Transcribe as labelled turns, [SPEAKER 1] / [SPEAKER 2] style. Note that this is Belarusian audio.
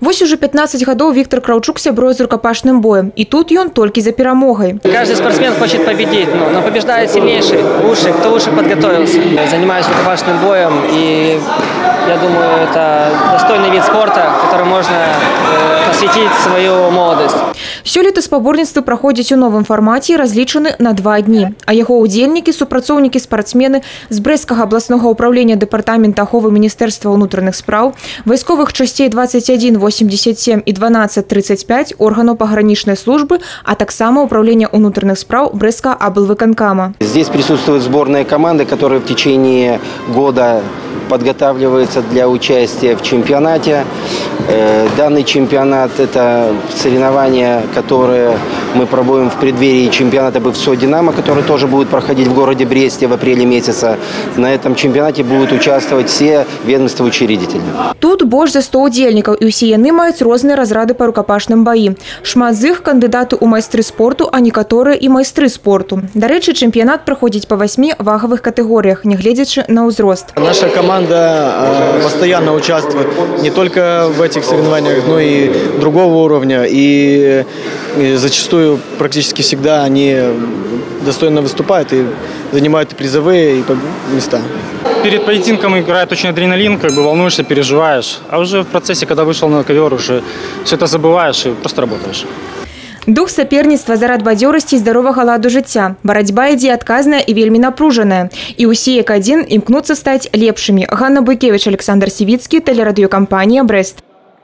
[SPEAKER 1] Вось уже 15 годов Виктор Краўчук сябруе з рукопашным боем. И тут он только за перемогой.
[SPEAKER 2] Каждый спортсмен хочет победить, но побеждает сильнейший, лучший, кто лучше подготовился. Занимаюсь рукопашным боем, и я думаю, это достойный вид спорта, который можно посвятить свою молодость.
[SPEAKER 1] Сёлета спаборніцтвы праходзяць у новым фармаце і разлічаны на 2 дні. А яго ўдзельнікі, супрацоўнікі спартсмены з Брэсцкага абласнога ўправлення дэпартамента аховы Міністэрства ўнутраных спраў, вайсковых часцей 21, 87 і 12, 35 органаў пагранічнай службы, а таксама ўправлення ўнутраных спраў Брэсцкага аблвыканкама.
[SPEAKER 3] Здесь присутствуют сборные команды, которые в течение года подготавливаются для участия в чемпионате. Данный чемпионат – это соревнования, которые мы проводим в преддверии чемпионата БФСО «Динамо», который тоже будет проходить в городе Бресте в апреле месяца. На этом чемпионате будут участвовать все ведомства-учредители.
[SPEAKER 1] Тут больше за 100 удзельнікаў, і ўсе яны маюць розныя разрады па рукапашным баі. Шмат з іх кандыдаты ў майстры спорту, а некаторыя і майстры спорту. Дарэчы, чэмпіянат праходзіць па 8 вагавых катэгорыях, нягледзячы на ўзрост.
[SPEAKER 4] Наша команда постоянно участвует не только в этих соревнованиях, но и другого уровня. И зачастую, практически всегда, они достойно выступают и занимают и призовые, и места.
[SPEAKER 5] Перед поединком играет очень адреналин, волнуешься, переживаешь. А уже в процессе, когда вышел на ковер, уже все это забываешь и просто работаешь.
[SPEAKER 1] Дух саперніцтва зарад бадзёрасці і здаровага ладу жыцця. Барацьба ідзе адказная і вельмі напружаная. І ўсе як адзін імкнуцца стаць лепшымі. Ганна Буйкевіч, Александр Сівіцкі, тэлерадыёкампанія «Брэст».